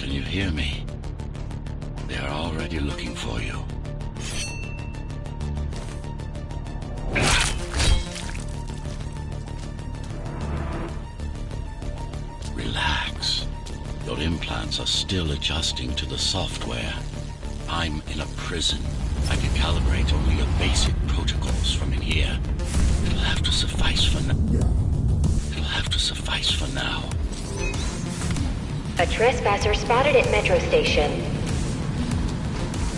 Can you hear me? They are already looking for you. Relax. Your implants are still adjusting to the software. I'm in a prison. I can calibrate only your basic protocols from in here. It'll have to suffice for now. It'll have to suffice for now. A trespasser spotted at Metro Station.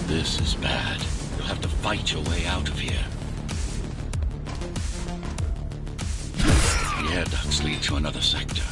This is bad. You'll have to fight your way out of here. The air ducts lead to another sector.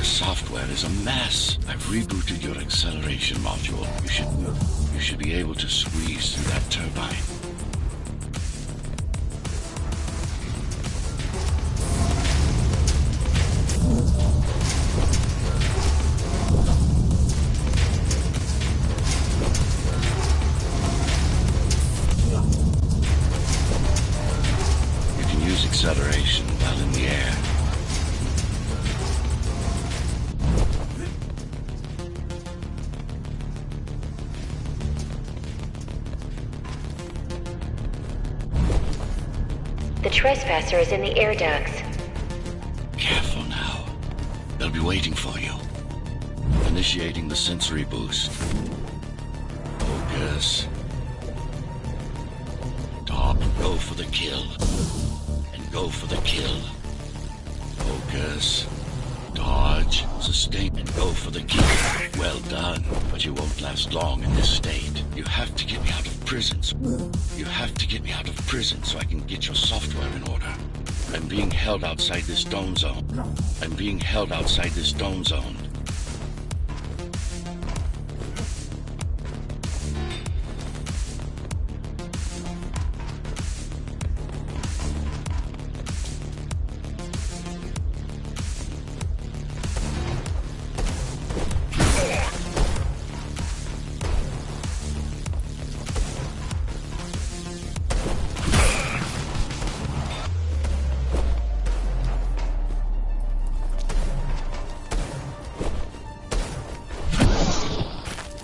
Software is a mess. I've rebooted your acceleration module. You should be able to squeeze through that turbine. You can use acceleration while in the air. The trespasser is in the air ducts. Careful now. They'll be waiting for you. Initiating the sensory boost. Focus. Stop. Go for the kill. And go for the kill. Focus. Dodge. Sustain. And go for the kill. Well done, but you won't last long in this state. You have to get me out of prison. You have to get me out of prison so I can get your software in order. I'm being held outside this dome zone. I'm being held outside this dome zone.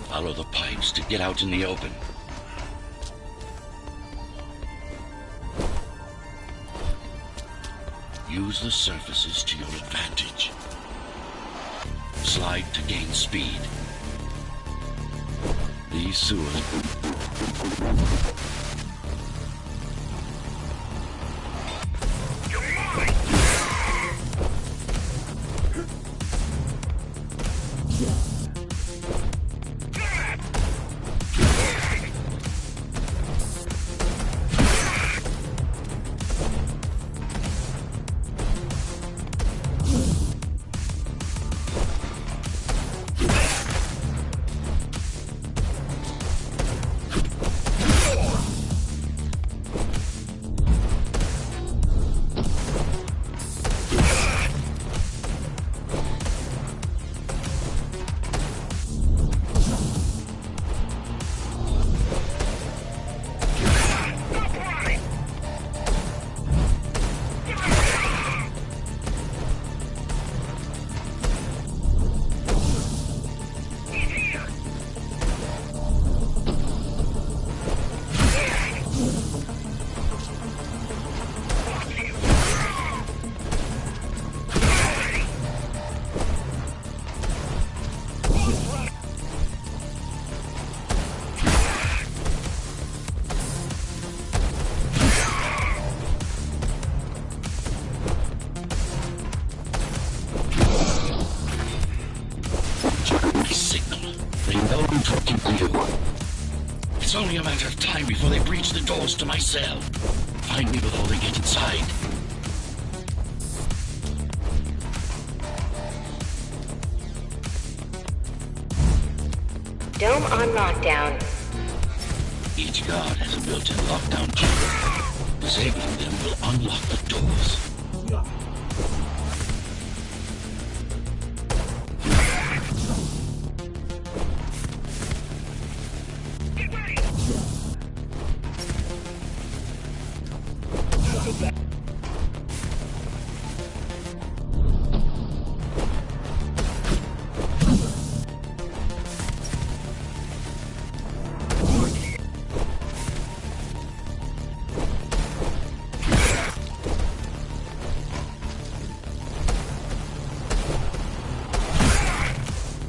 Follow the pipes to get out in the open. Use the surfaces to your advantage. Slide to gain speed. These sewers... It's only a matter of time before they breach the doors to my cell. Find me before they get inside. Dome on lockdown. Each guard has a built-in lockdown key. Disabling them will unlock the doors.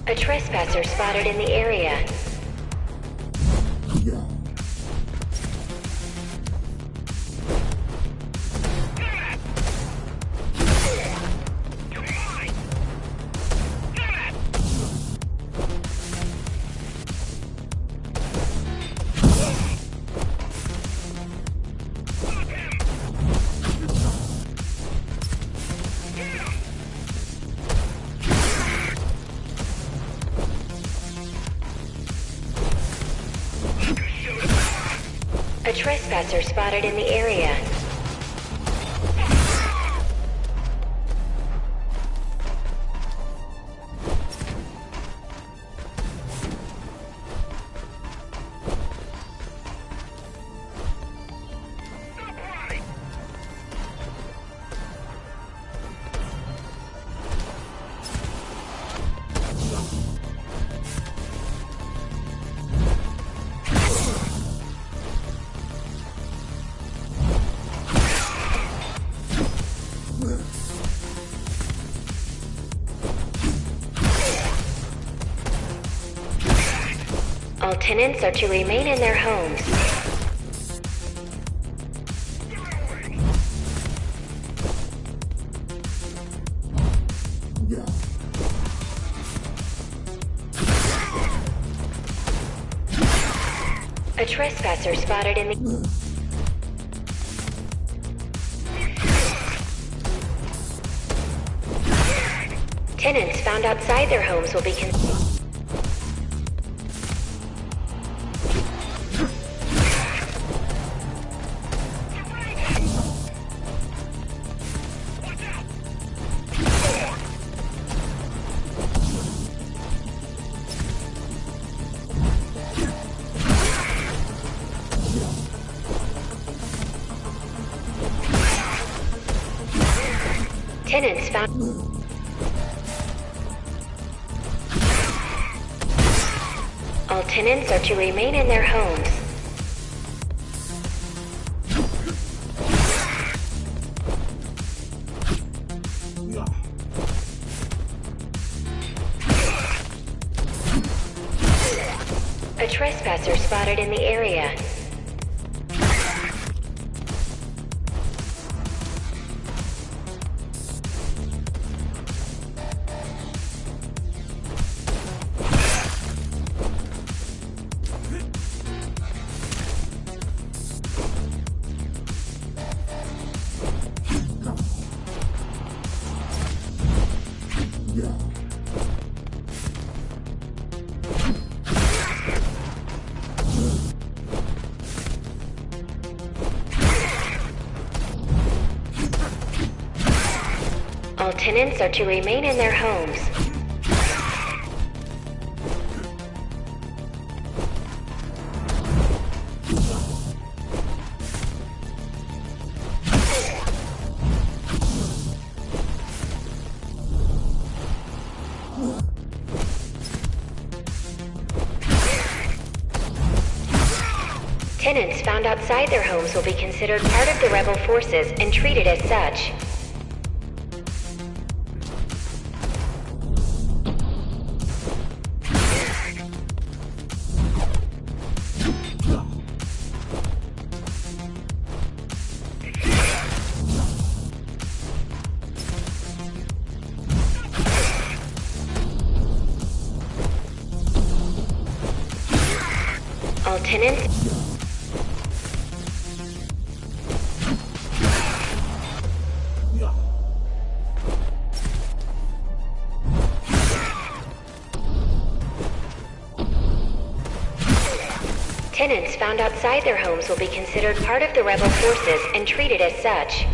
A trespasser spotted in the area. A trespasser spotted in the area. All tenants are to remain in their homes. A trespasser spotted in the... Tenants found outside their homes will be Tenants found... All tenants are to remain in their homes. A trespasser spotted in the area. All tenants are to remain in their homes. Tenants found outside their homes will be considered part of the rebel forces and treated as such. All tenants... Tenants found outside their homes will be considered part of the rebel forces and treated as such.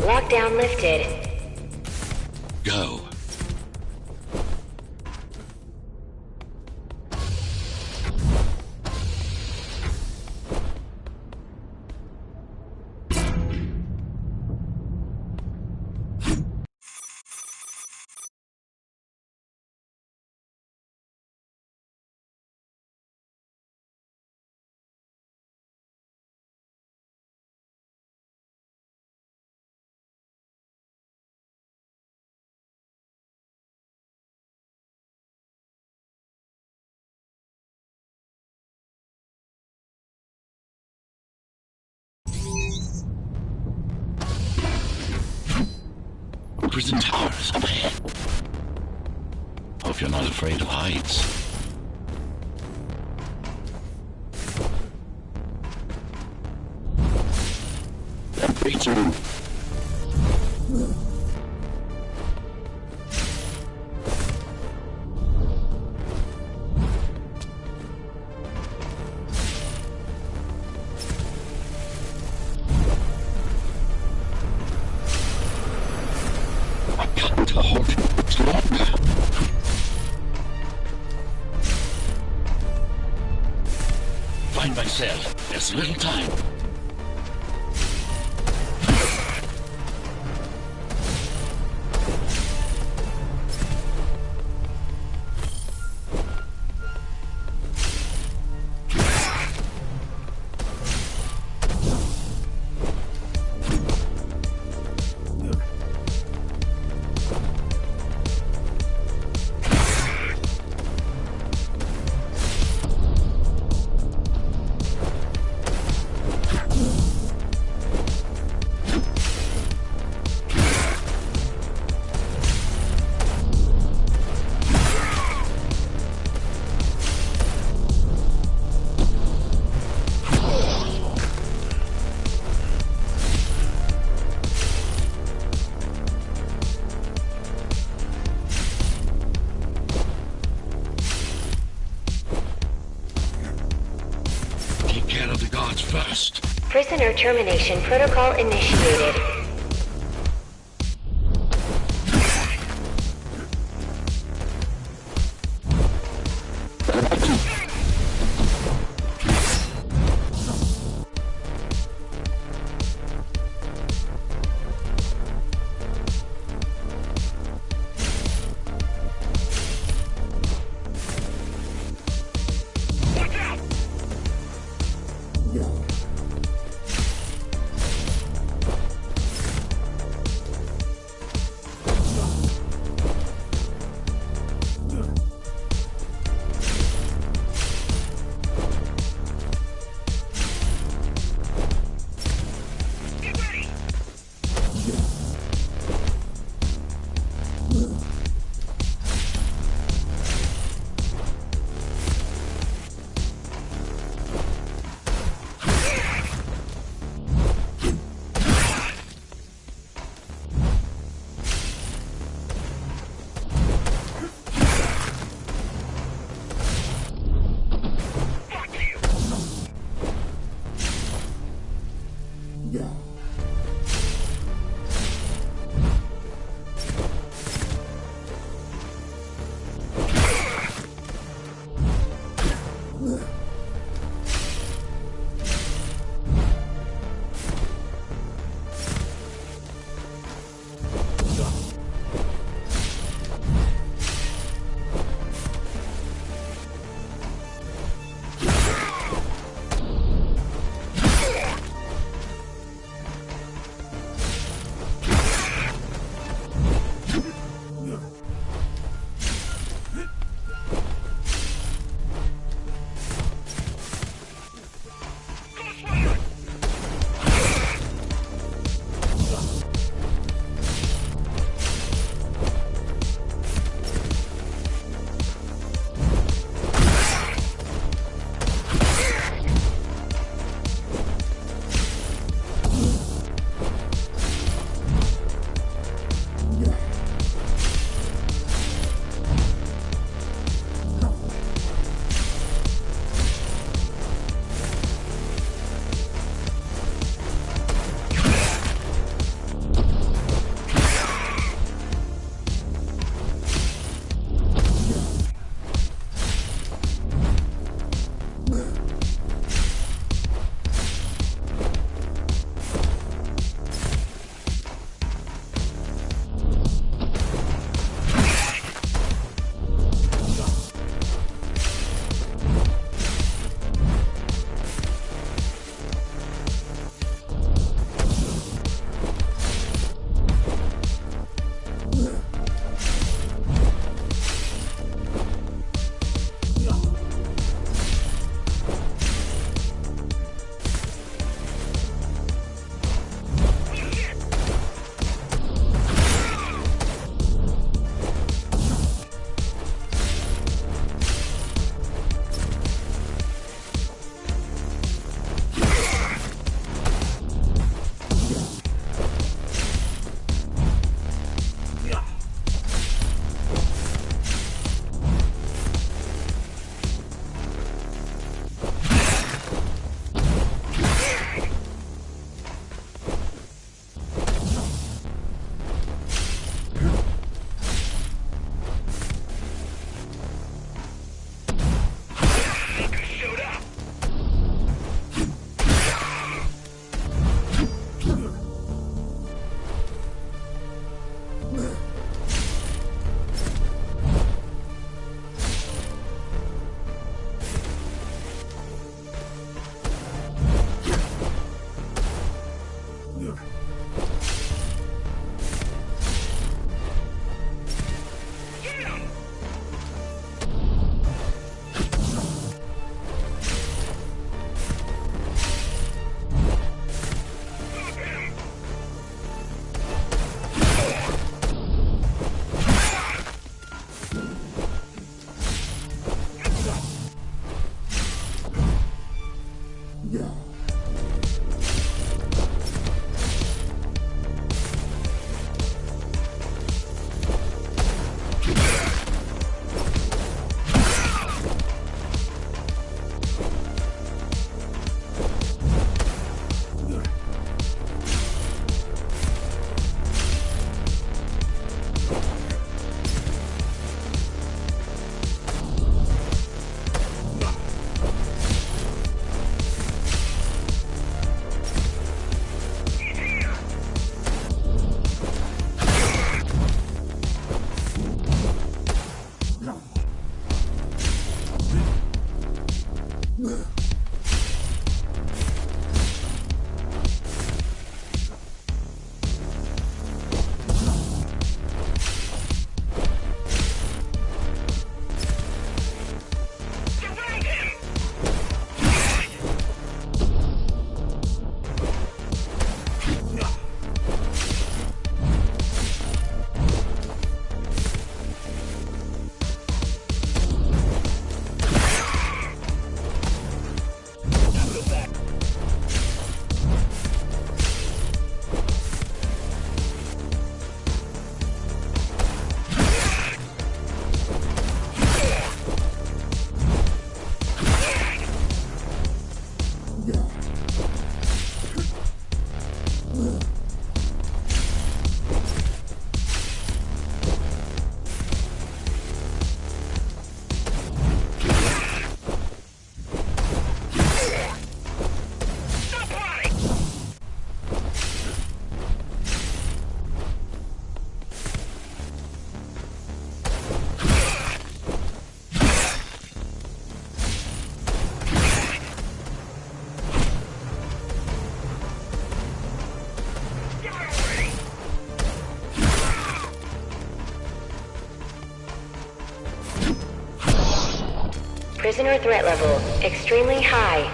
Lockdown lifted. Go. Prison towers up ahead. Hope you're not afraid of heights. Breaching. Find my cell. There's little time. Listener termination protocol initiated. Prisoner threat level extremely high.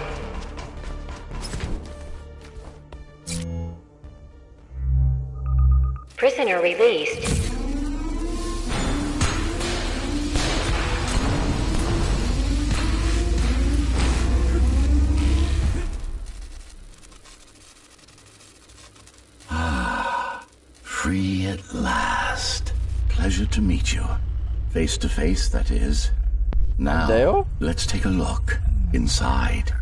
Prisoner released. Free at last. Pleasure to meet you. Face to face, that is. Now, Dale? let's take a look inside.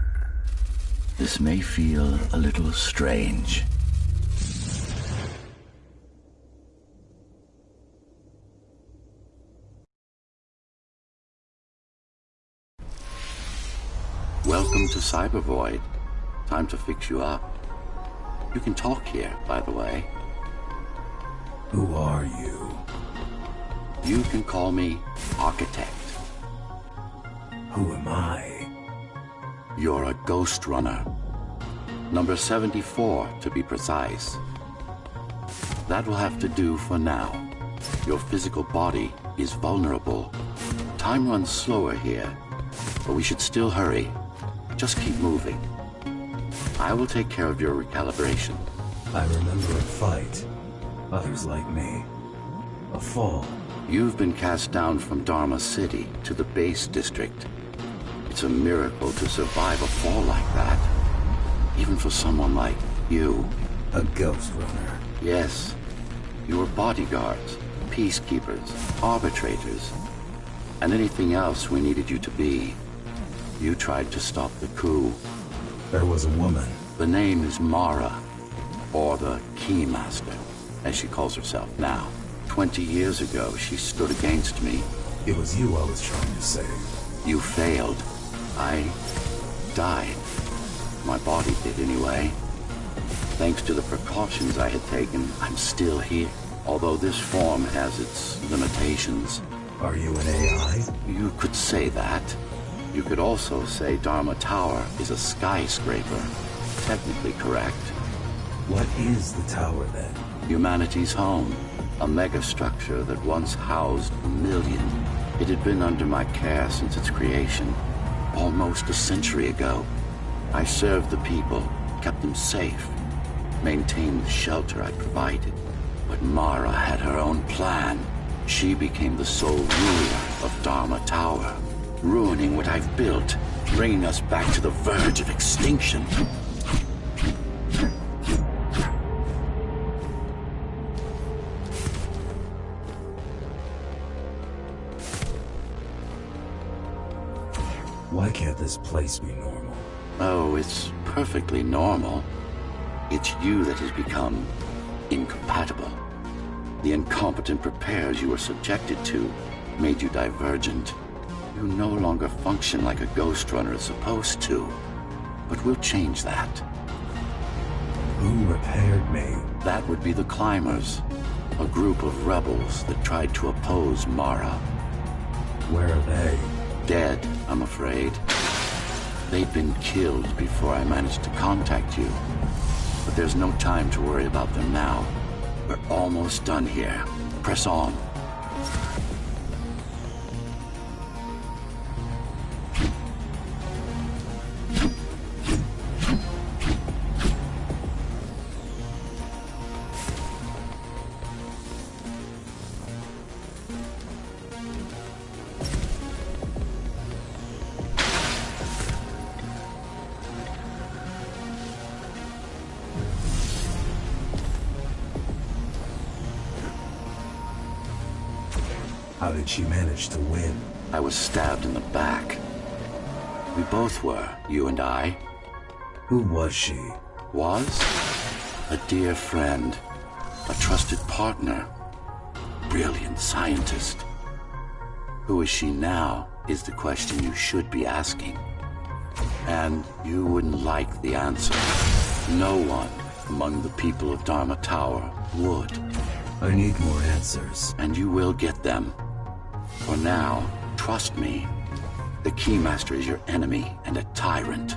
This may feel a little strange. Welcome to Cybervoid. Time to fix you up. You can talk here, by the way. Who are you? You can call me Architect. Who am I? You're a ghost runner. Number 74, to be precise. That will have to do for now. Your physical body is vulnerable. Time runs slower here, but we should still hurry. Just keep moving. I will take care of your recalibration. I remember a fight. Others like me. A fall. You've been cast down from Dharma City to the base district. It's a miracle to survive a fall like that. Even for someone like you. A ghost runner. Yes. You were bodyguards, peacekeepers, arbitrators, and anything else we needed you to be. You tried to stop the coup. There was a woman. The name is Mara, or the Keymaster, as she calls herself now. 20 years ago, she stood against me. It was you I was trying to save. You failed. I died. My body did anyway. Thanks to the precautions I had taken, I'm still here. Although this form has its limitations. Are you an AI? You could say that. You could also say Dharma Tower is a skyscraper. Technically correct. What is the tower then? Humanity's home. A megastructure that once housed 1 million. It had been under my care since its creation. Almost a century ago. I served the people, kept them safe, maintained the shelter I provided. But Mara had her own plan. She became the sole ruler of Dharma Tower, ruining what I've built, bringing us back to the verge of extinction. Why can't this place be normal? Oh, it's perfectly normal. It's you that has become incompatible. The incompetent repairs you were subjected to made you divergent. You no longer function like a ghost runner is supposed to. But we'll change that. Who repaired me? That would be the Climbers, a group of rebels that tried to oppose Mara. Where are they? Dead, I'm afraid. They'd been killed before I managed to contact you. But there's no time to worry about them now. We're almost done here. Press on. How did she manage to win? I was stabbed in the back. We both were, you and I. Who was she? Was? A dear friend. A trusted partner. Brilliant scientist. Who is she now is the question you should be asking. And you wouldn't like the answer. No one among the people of Dharma Tower would. I need more answers. And you will get them. For now, trust me. The Keymaster is your enemy and a tyrant.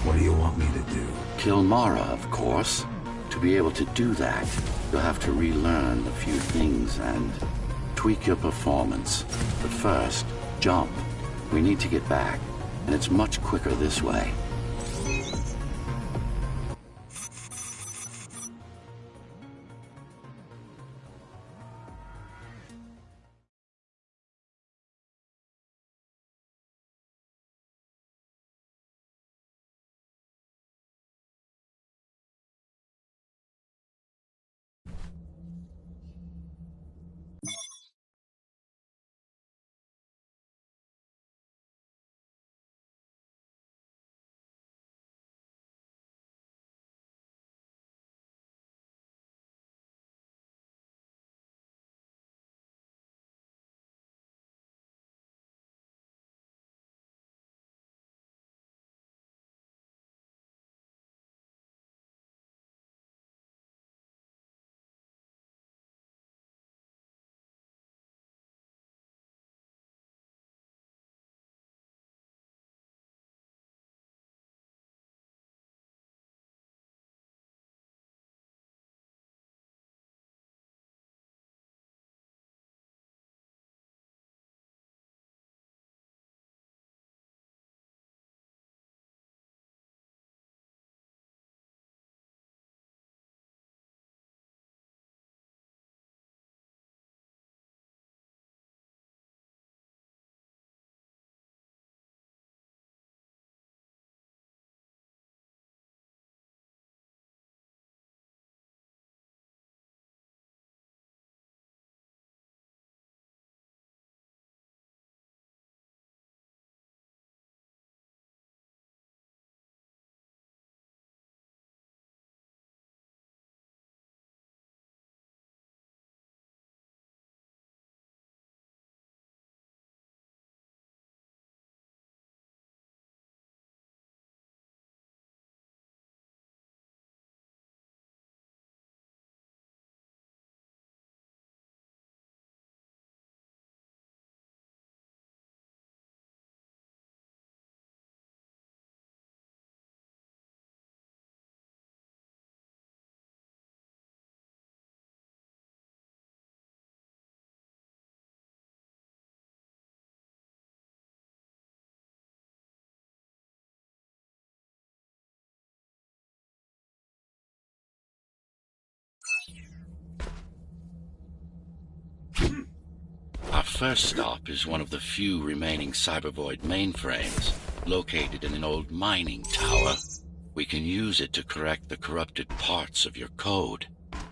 What do you want me to do? Kill Mara, of course. To be able to do that, you'll have to relearn a few things and tweak your performance. But first, jump. We need to get back, and it's much quicker this way. Our first stop is one of the few remaining Cybervoid mainframes, located in an old mining tower. We can use it to correct the corrupted parts of your code,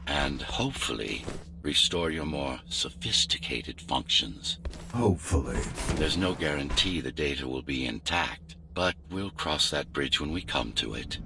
and hopefully restore your more sophisticated functions. Hopefully. There's no guarantee the data will be intact, but we'll cross that bridge when we come to it.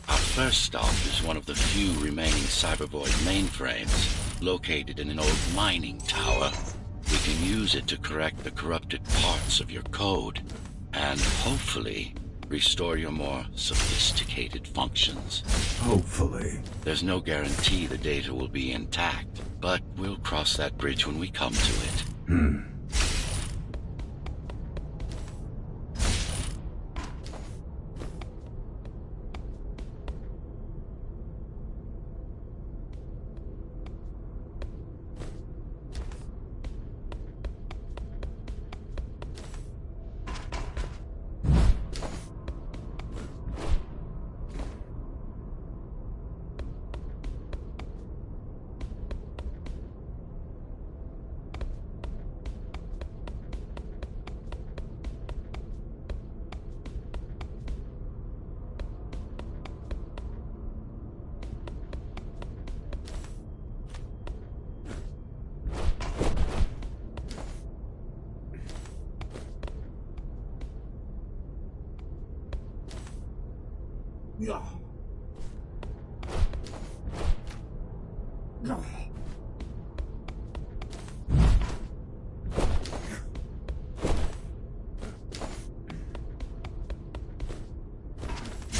Our first stop is one of the few remaining Cybervoid mainframes, located in an old mining tower. We can use it to correct the corrupted parts of your code, and hopefully restore your more sophisticated functions. Hopefully. There's no guarantee the data will be intact, but we'll cross that bridge when we come to it.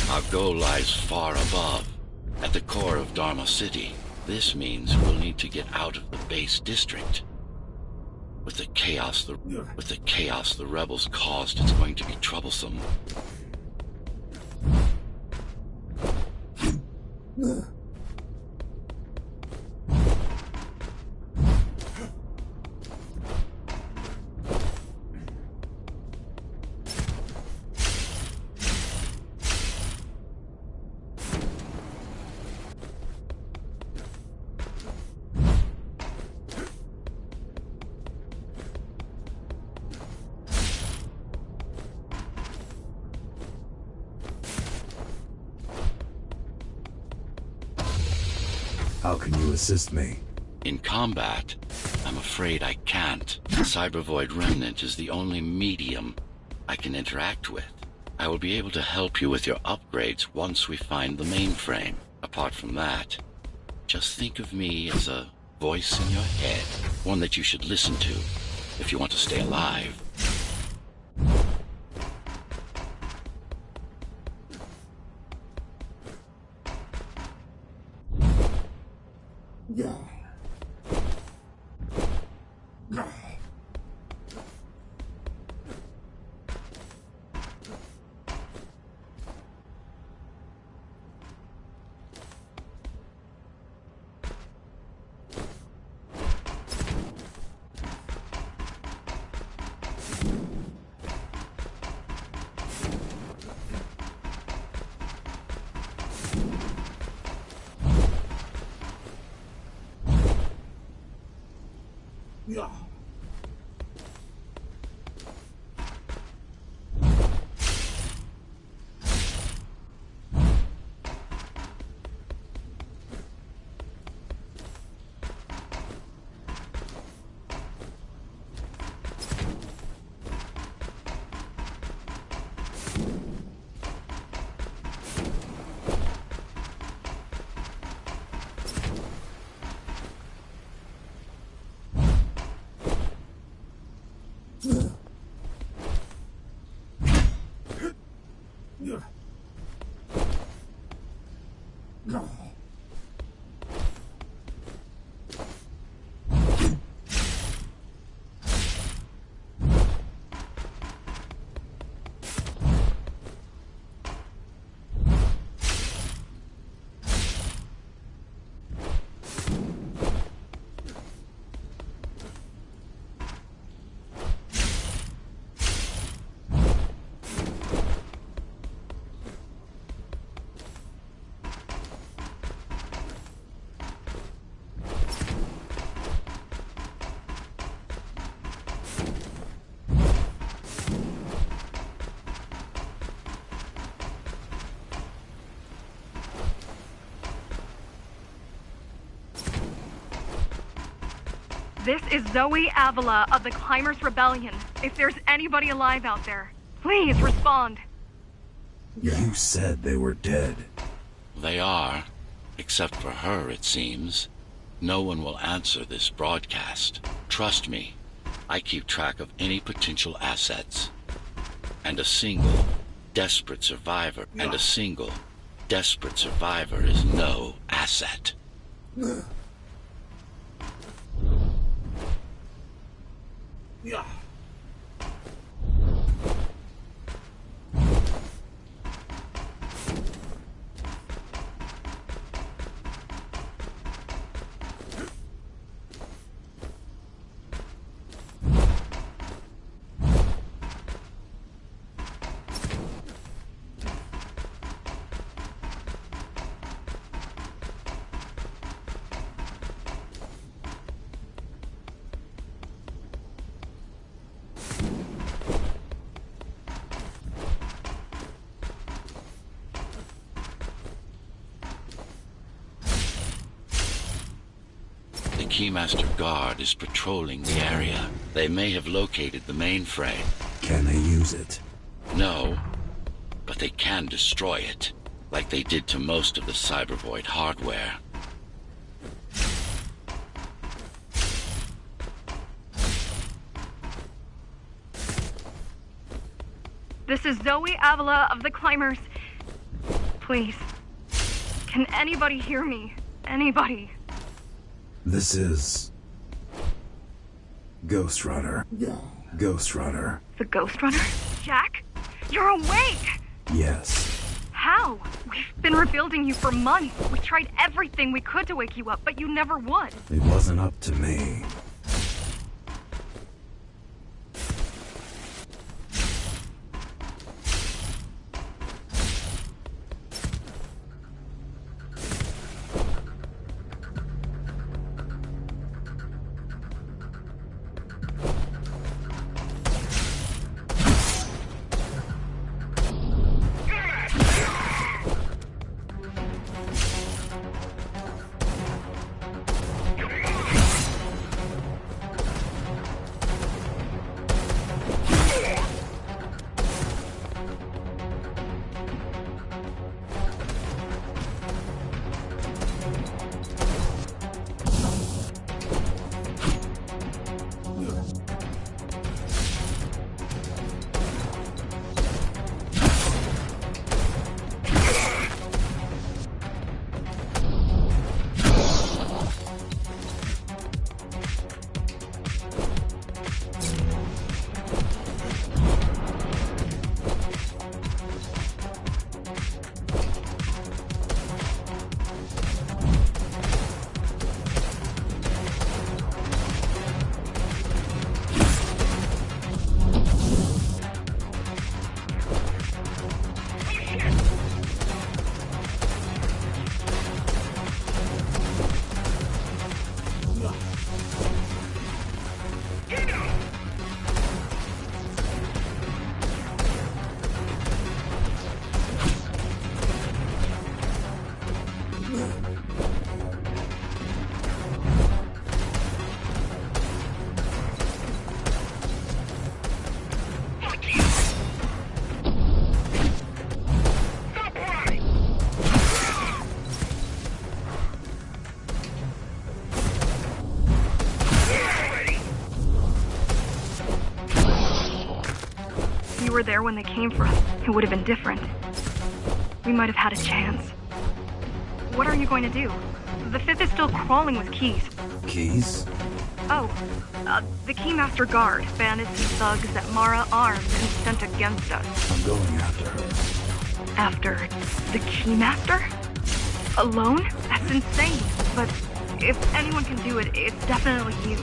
Our goal lies far above, at the core of Dharma City. This means we'll need to get out of the base district. With the chaos the rebels caused, it's going to be troublesome. How can you assist me? In combat, I'm afraid I can't. The Cybervoid Remnant is the only medium I can interact with. I will be able to help you with your upgrades once we find the mainframe. Apart from that, just think of me as a voice in your head, one that you should listen to if you want to stay alive. This is Zoe Avila of the Climbers Rebellion. If there's anybody alive out there, please respond. You said they were dead. They are, except for her, it seems. No one will answer this broadcast. Trust me, I keep track of any potential assets. And a single, desperate survivor is no asset. The Keymaster Guard is patrolling the area. They may have located the mainframe. Can they use it? No, but they can destroy it. like they did to most of the Cybervoid hardware. This is Zoe Avila of the Climbers. Please. Can anybody hear me? Anybody? This is... Ghost Runner. Ghost Runner. The Ghost Runner? Jack? You're awake! Yes. How? We've been rebuilding you for months. We tried everything we could to wake you up, but you never would. It wasn't up to me. Were there when they came for us, it would have been different. We might have had a chance. What are you going to do? The Fifth is still crawling with keys. Keys? Oh, the Keymaster Guard bandits and thugs that Mara armed and sent against us. I'm going after her. After the Keymaster? Alone? That's insane. But if anyone can do it, it's definitely you.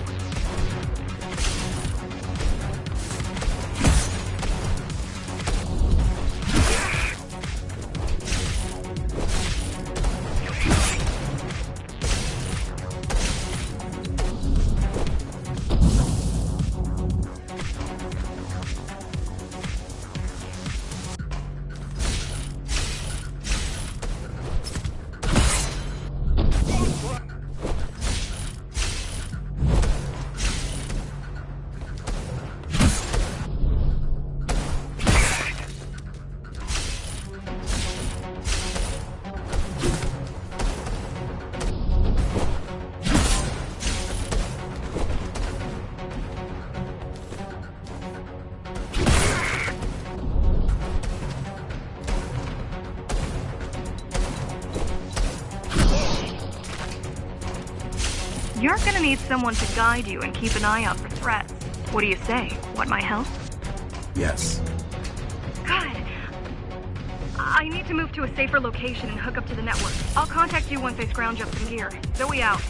You're gonna need someone to guide you and keep an eye out for threats. What do you say? Want my help? Yes. Good. I need to move to a safer location and hook up to the network. I'll contact you once I scrounge up some gear. Zoe out.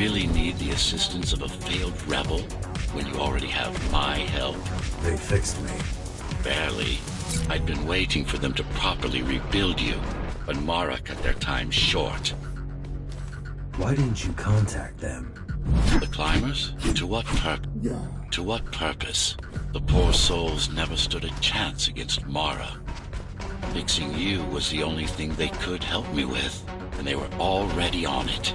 really need the assistance of a failed rebel when you already have my help? They fixed me. Barely. I'd been waiting for them to properly rebuild you, but Mara cut their time short. Why didn't you contact them? The climbers? To what purpose? The poor souls never stood a chance against Mara. Fixing you was the only thing they could help me with, and they were already on it.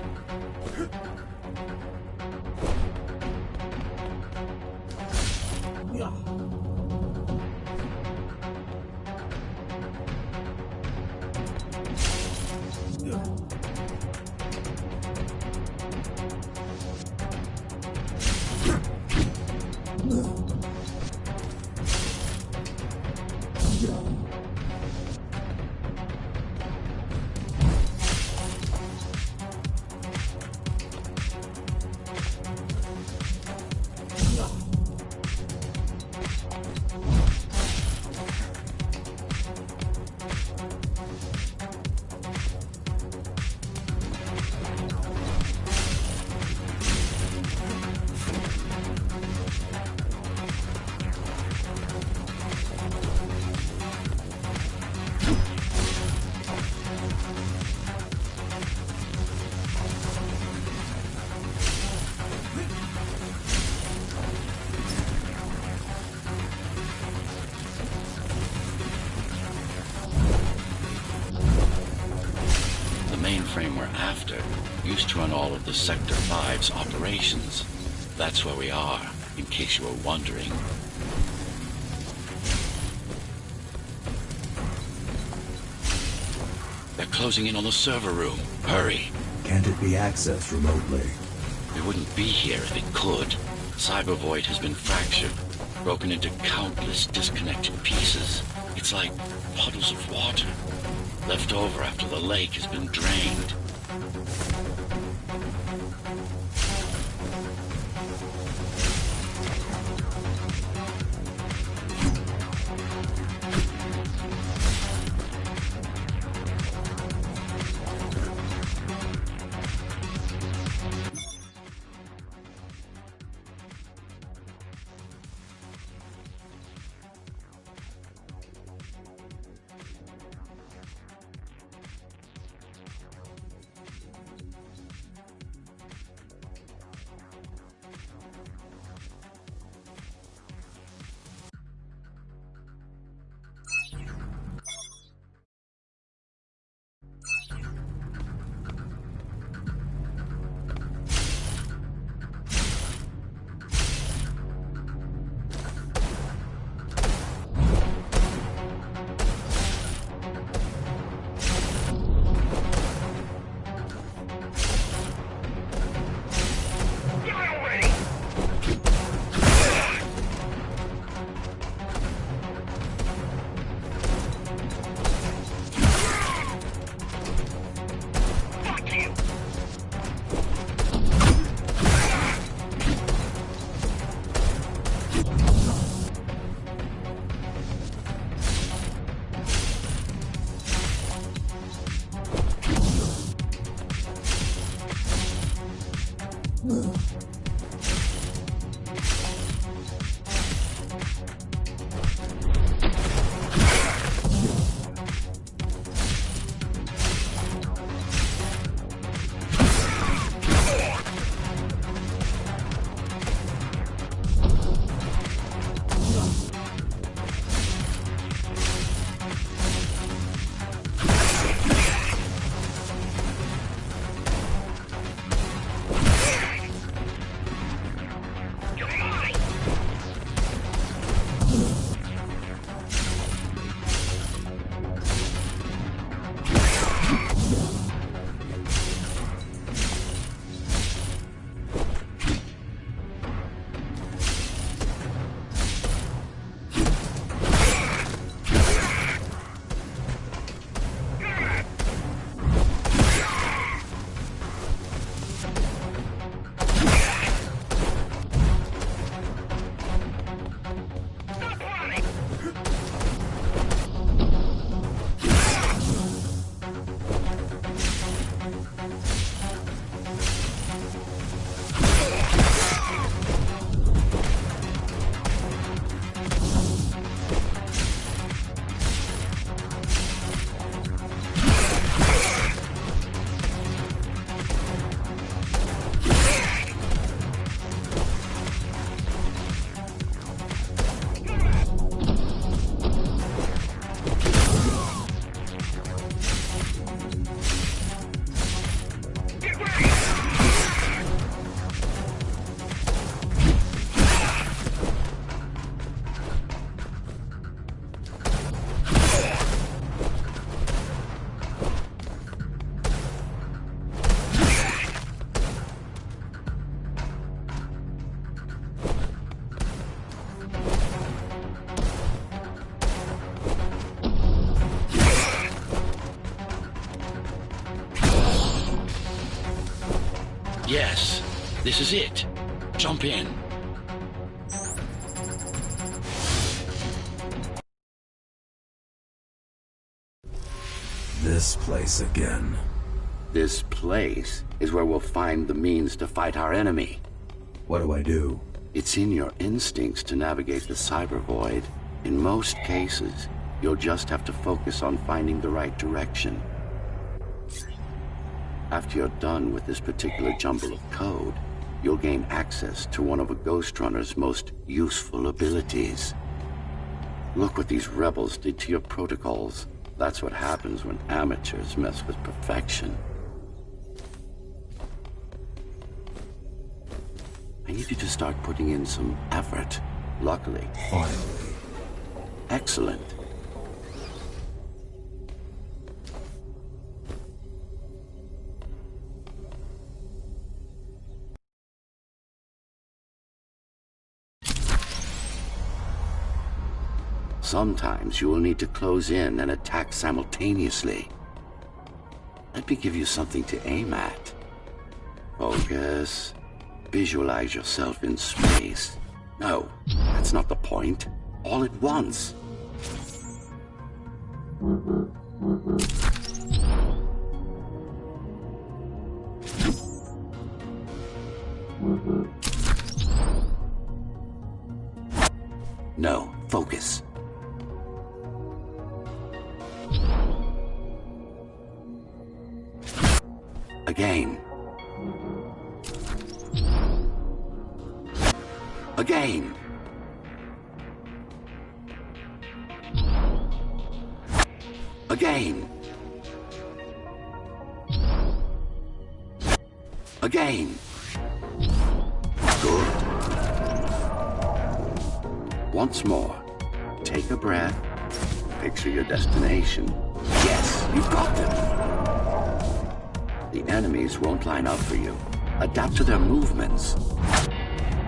Mainframe we're after used to run all of the Sector 5's operations. That's where we are, in case you were wondering. They're closing in on the server room. Hurry. Can't it be accessed remotely? We wouldn't be here if it could. Cyber Void has been fractured, broken into countless disconnected pieces. It's like puddles of water, left over after the lake has been drained. Yes, this is it. Jump in. This place again. This place is where we'll find the means to fight our enemy. What do I do? It's in your instincts to navigate the cyber void. In most cases, you'll just have to focus on finding the right direction. After you're done with this particular jumble of code, you'll gain access to one of a Ghost Runner's most useful abilities. Look what these rebels did to your protocols. That's what happens when amateurs mess with perfection. I need you to start putting in some effort. Luckily. Finally. Excellent. Sometimes you will need to close in and attack simultaneously. Let me give you something to aim at. Focus. Visualize yourself in space. No, that's not the point. All at once. No, focus. Again. Again. Again. Again. Good. Once more. Take a breath. Picture your destination. Yes, you've got them. The enemies won't line up for you. Adapt to their movements.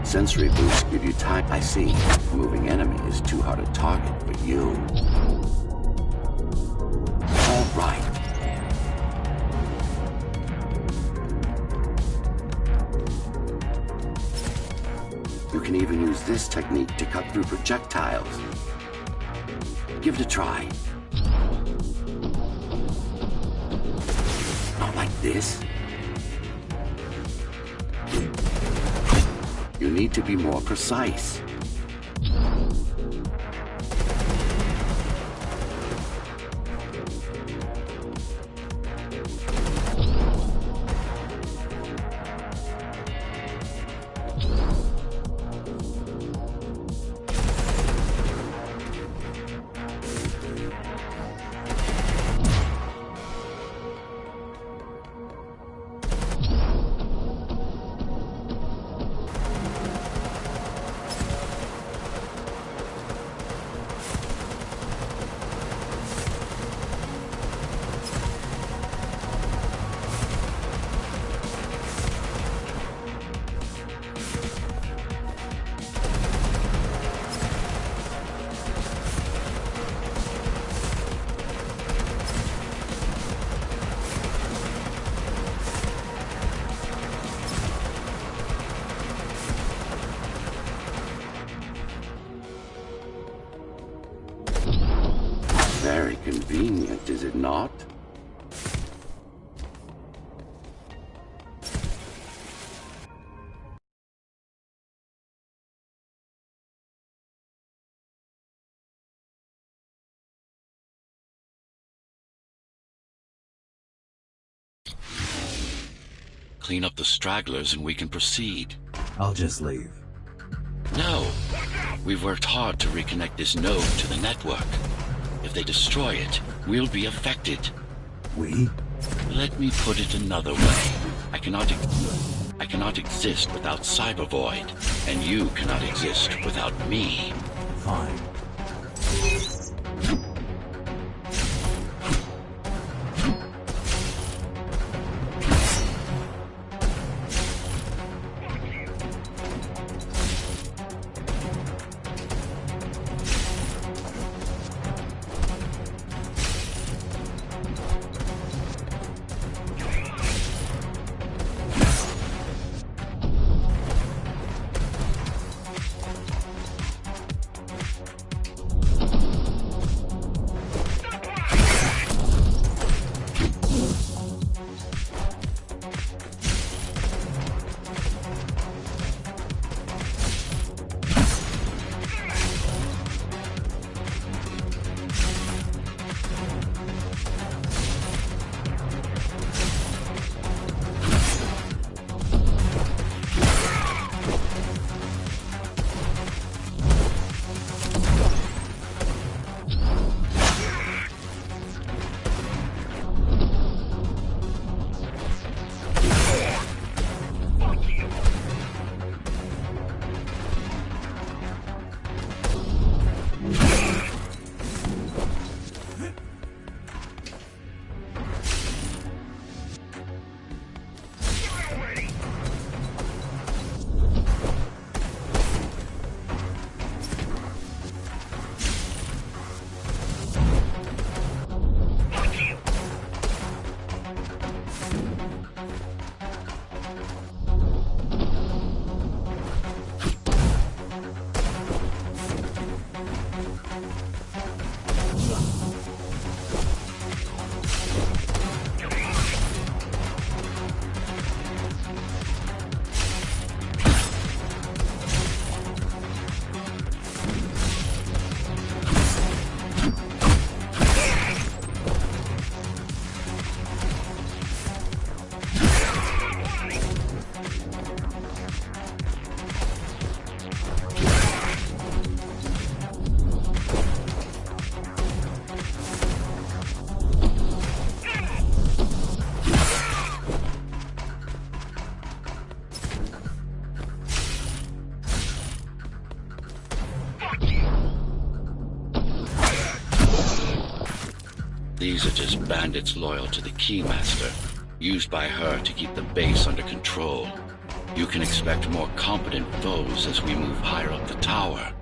Sensory boosts give you time. I see. Moving enemy is too hard a target for you. All right. You can even use this technique to cut through projectiles. Give it a try. Not like this. You need to be more precise. Very convenient, is it not? Clean up the stragglers and we can proceed. I'll just leave. No. We've worked hard to reconnect this node to the network. If they destroy it, we'll be affected. We? Let me put it another way. I cannot exist without Cyber Void, and you cannot exist without me. Fine. These are just bandits loyal to the Keymaster, used by her to keep the base under control. You can expect more competent foes as we move higher up the tower.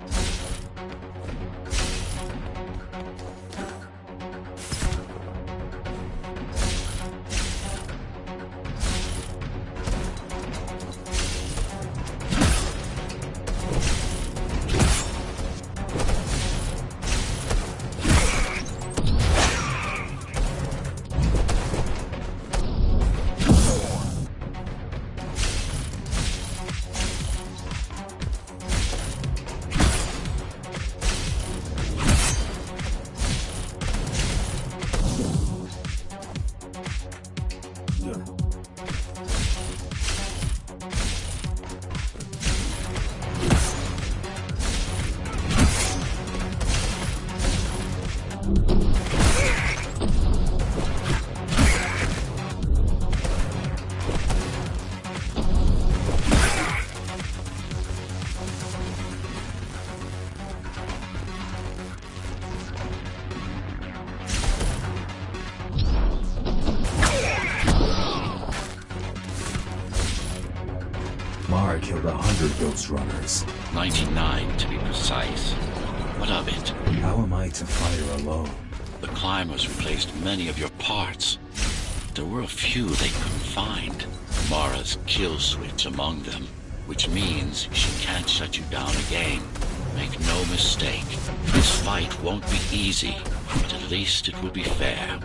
Mara killed 100 ghost runners. 99 to be precise. What of it? How am I to fight her alone? The climbers replaced many of your parts. There were a few they couldn't find. Mara's kill switch among them, which means she can't shut you down again. Make no mistake, this fight won't be easy, but at least it will be fair.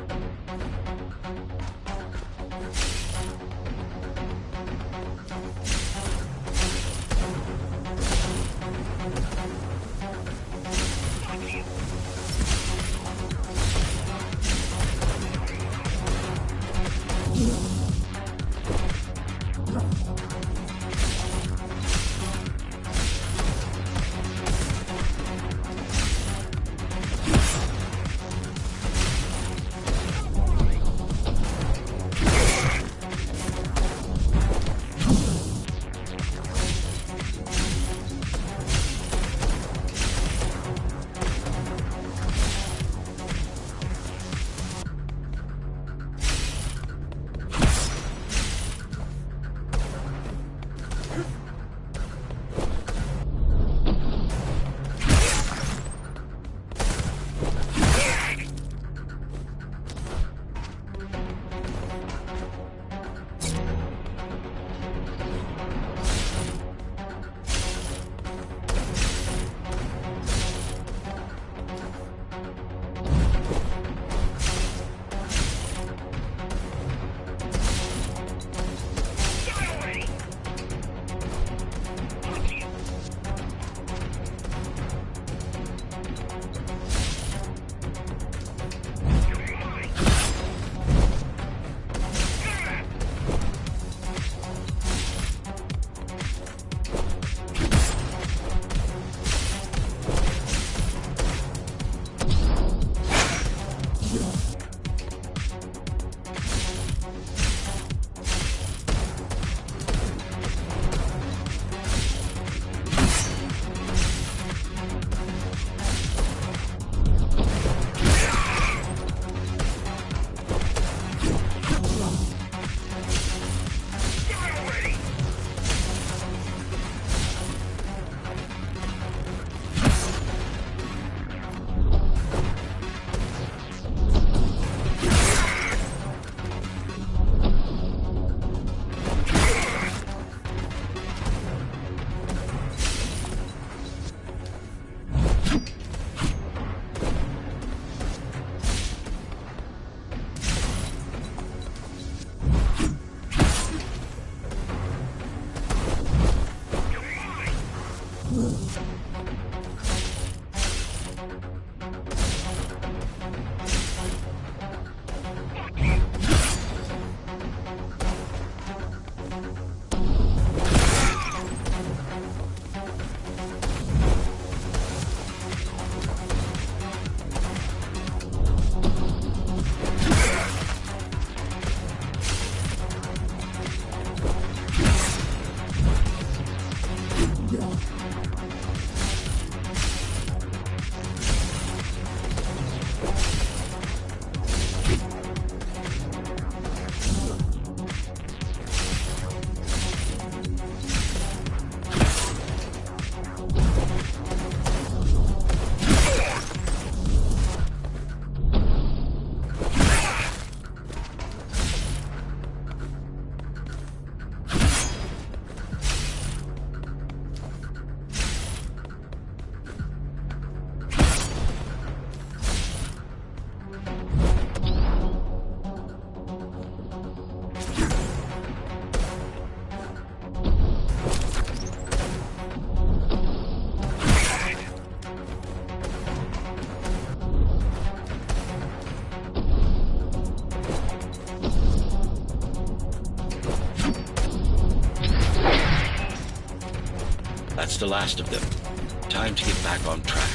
That's the last of them. Time to get back on track.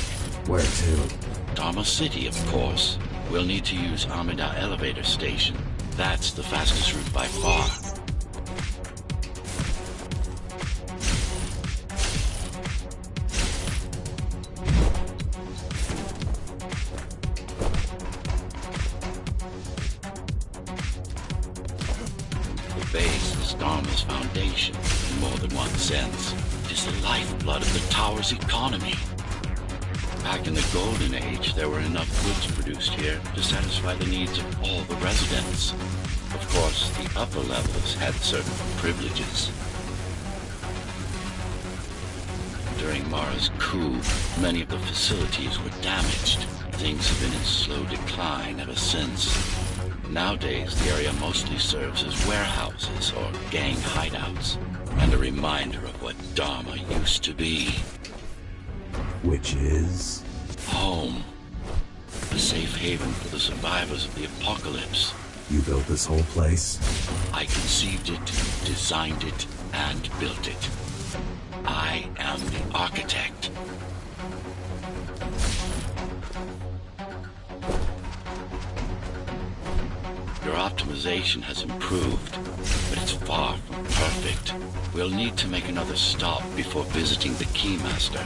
Where to? Dharma City, of course. We'll need to use Amida Elevator Station. That's the fastest route by far. The base is Dharma's foundation, in more than one sense. It is the lifeblood of the tower's economy. Back in the Golden Age, there were enough goods produced here to satisfy the needs of all the residents. Of course, the upper levels had certain privileges. During Mara's coup, many of the facilities were damaged. Things have been in slow decline ever since. Nowadays, the area mostly serves as warehouses or gang hideouts, and a reminder of what Dharma used to be. Which is? Home. A safe haven for the survivors of the apocalypse. You built this whole place? I conceived it, designed it, and built it. I am the architect. Your optimization has improved, but it's far from perfect. We'll need to make another stop before visiting the Keymaster.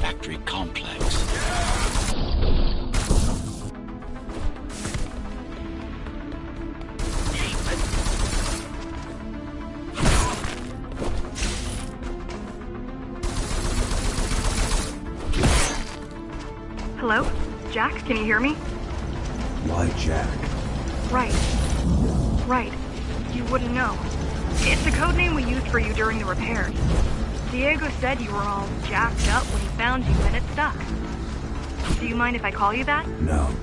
factory complex. Hello? Jack, can you hear me? Why Jack? Right. Right. You wouldn't know. It's the code name we used for you during the repairs. Diego said you were all jacked up when he found you and it stuck. Do you mind if I call you that? No.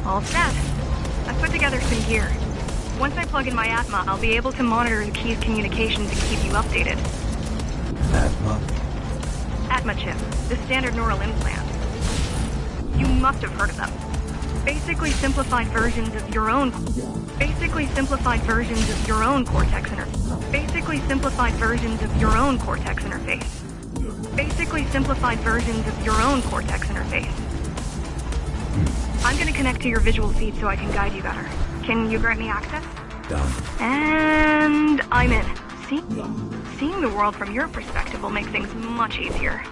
All set. I've put together some gear. Once I plug in my Atma, I'll be able to monitor the key's communications and keep you updated. Atma? Atma chip, the standard neural implant. You must have heard of them. Basically simplified versions of your own cortex interface. Basically simplified versions of your own cortex interface. I'm gonna connect to your visual feed so I can guide you better. Can you grant me access? Done. And I'm in. See? Seeing the world from your perspective will make things much easier.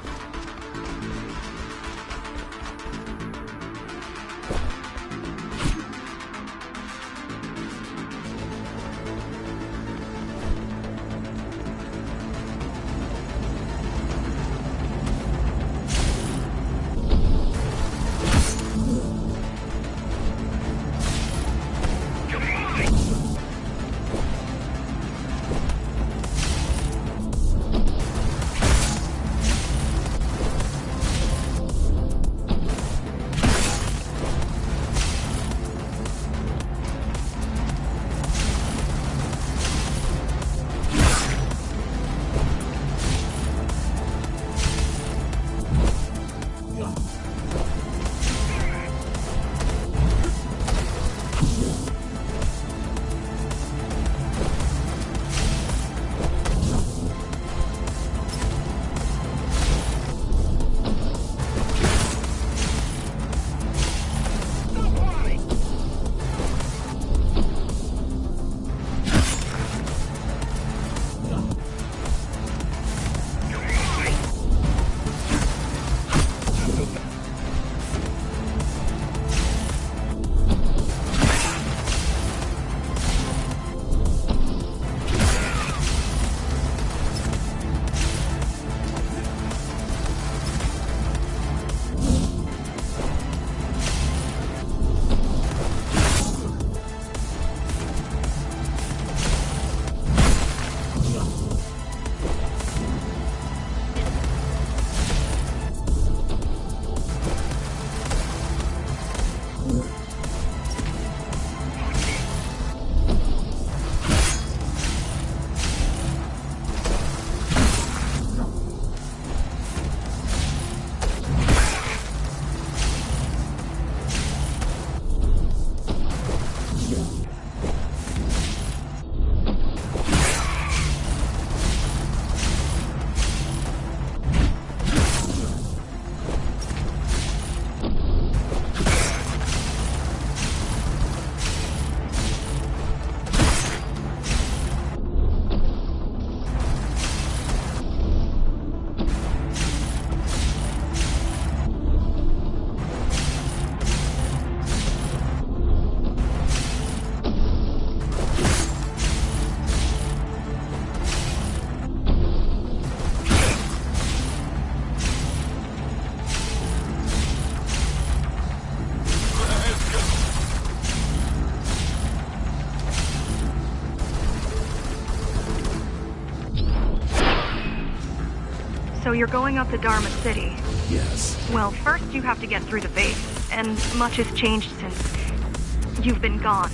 So you're going up to Dharma City. Yes. Well, first you have to get through the base, and much has changed since you've been gone.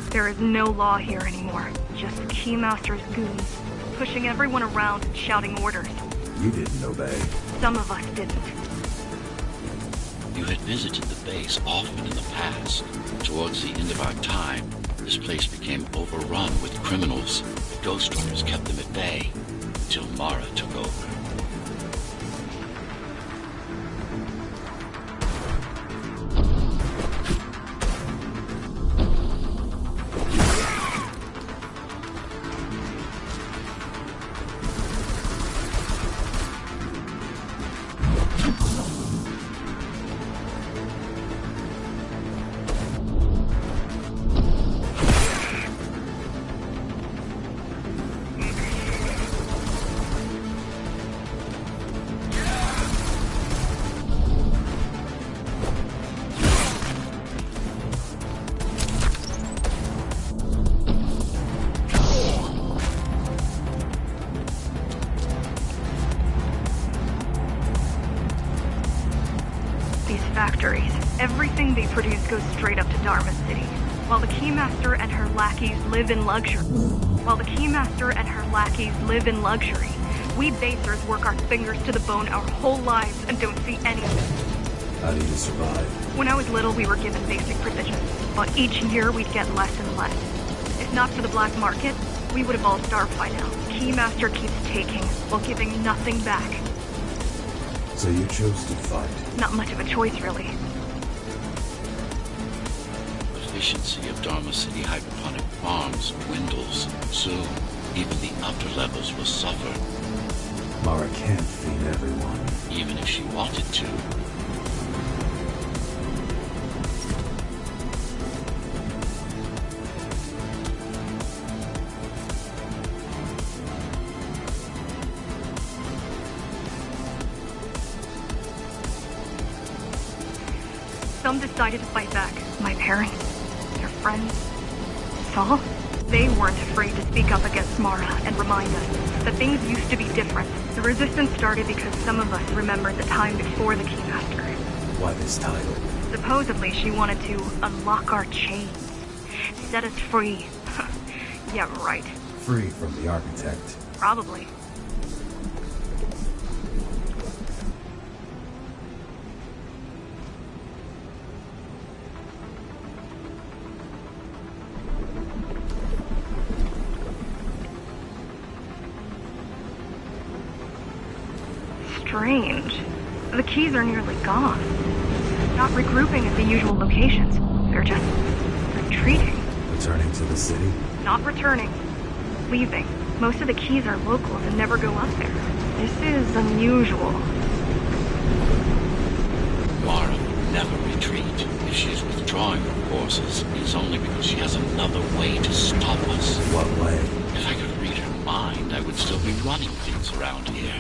There is no law here anymore, just Keymaster's goons, pushing everyone around and shouting orders. You didn't obey. Some of us didn't. You had visited the base often in the past. Towards the end of our time, this place became overrun with criminals. The Ghost Runners kept them at bay until Mara took over. Factories. Everything they produce goes straight up to Dharma City. While the Keymaster and her lackeys live in luxury. We basers work our fingers to the bone our whole lives and don't see any of it. How do you survive? When I was little, we were given basic provisions, but each year we'd get less and less. If not for the black market, We would have all starved by now. Keymaster keeps taking, while giving nothing back. So you chose to fight. Not much of a choice, really. Efficiency of Dharma City hydroponic farms dwindles. Soon, even the upper levels will suffer, Mara can't feed everyone. even if she wanted to. Some decided to fight back. My parents, their friends, Saul. They weren't afraid to speak up against Mara and remind us that things used to be different. The resistance started because some of us remembered the time before the Keymaster. Why this title? Supposedly she wanted to unlock our chains, set us free. Yeah, right. Free from the architect. Probably. Strange. The keys are nearly gone. Not regrouping at the usual locations. They're just retreating. Returning to the city? Not returning. Leaving. Most of the keys are locals and never go up there. This is unusual. Mara will never retreat. If she's withdrawing her forces, it's only because she has another way to stop us. What way? If I could read her mind, I would still be running things around here.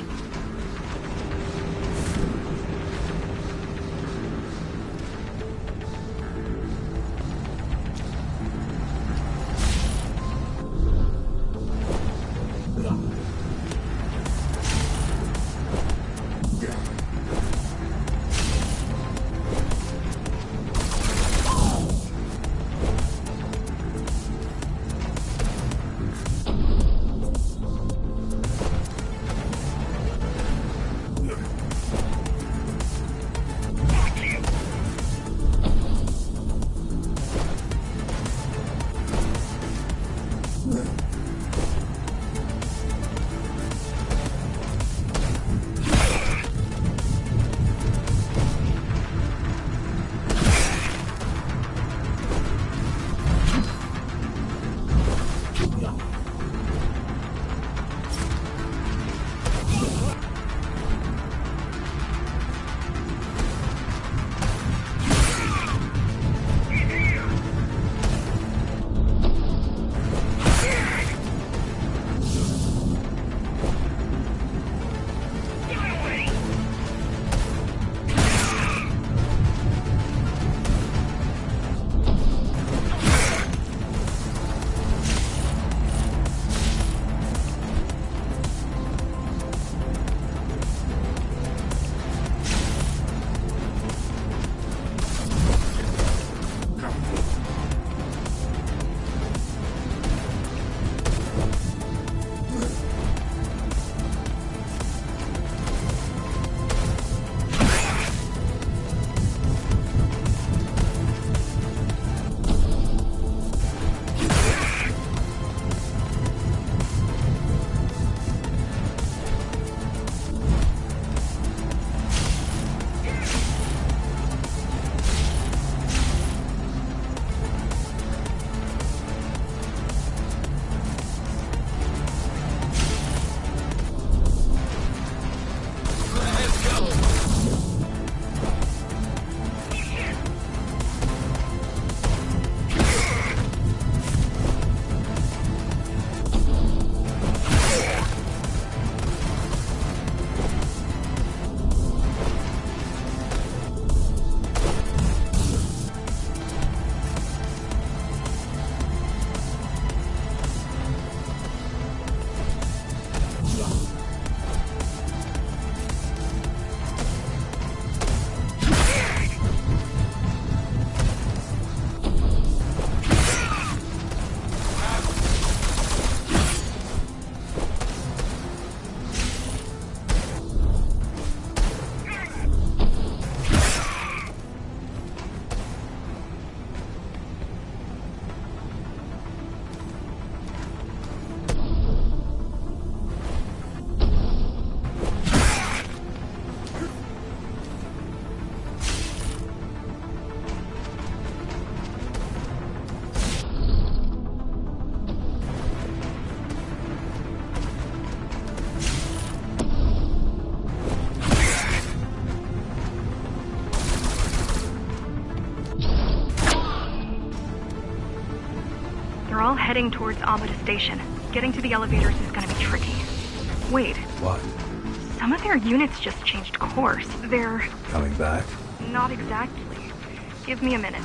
all heading towards Amida Station. Getting to the elevators is gonna be tricky. Wait, What? some of their units just changed course. They're... Coming back? not exactly. Give me a minute.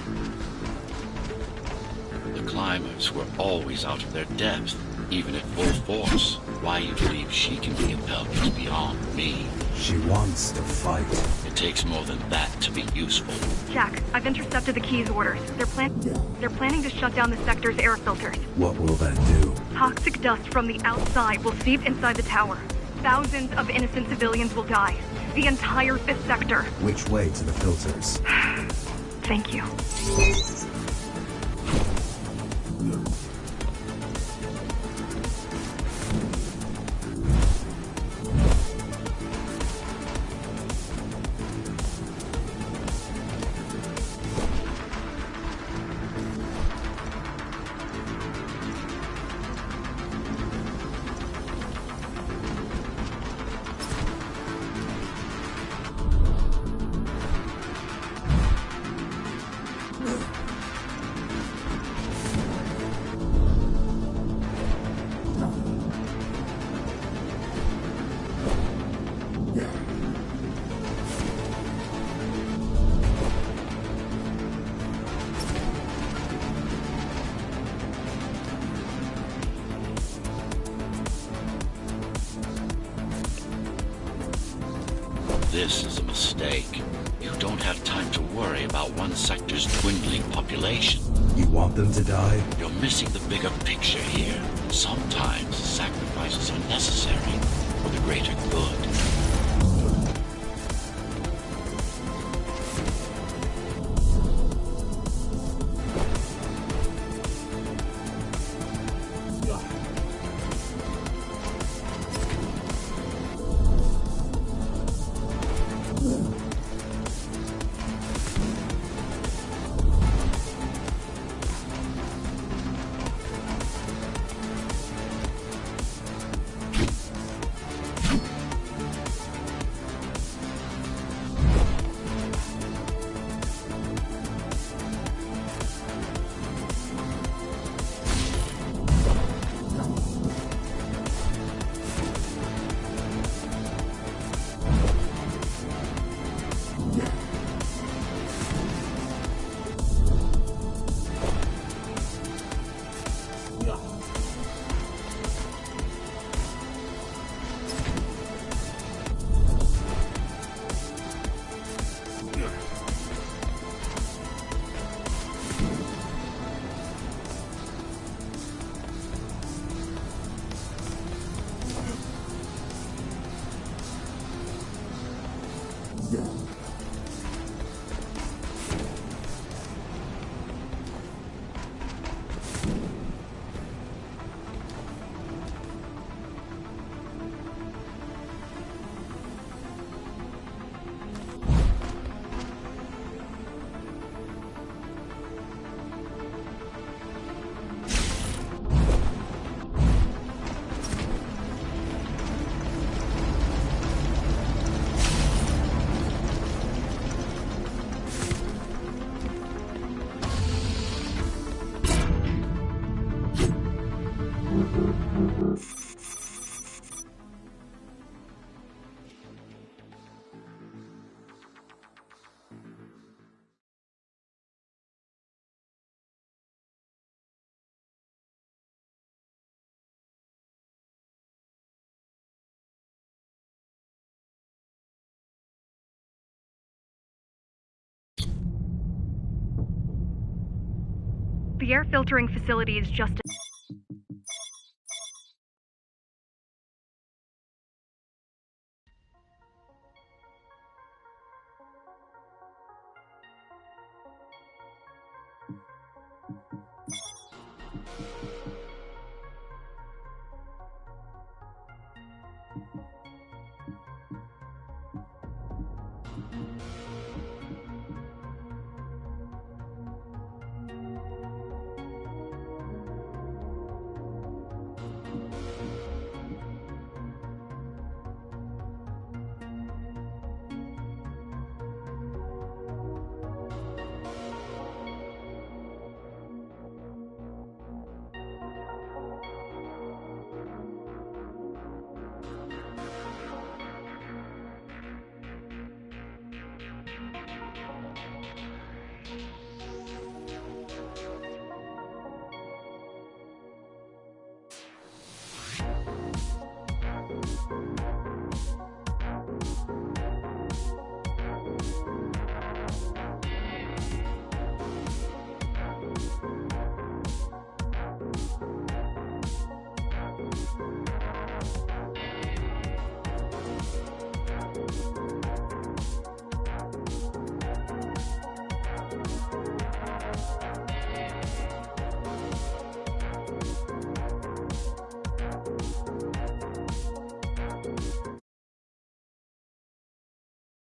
The climbers were always out of their depth, even at full force. Why you believe she can be impelled is beyond me. She wants to fight. It takes more than that to be useful. Jack, I've intercepted the Key's orders. They're planning to shut down the sector's air filters. What will that do? Toxic dust from the outside will seep inside the tower. Thousands of innocent civilians will die. The entire 5th sector. Which way to the filters? Thank you. This is a mistake. You don't have time to worry about one sector's dwindling population. You want them to die? You're missing the bigger picture here. Sometimes sacrifices are necessary for the greater good. The air filtering facility is just a...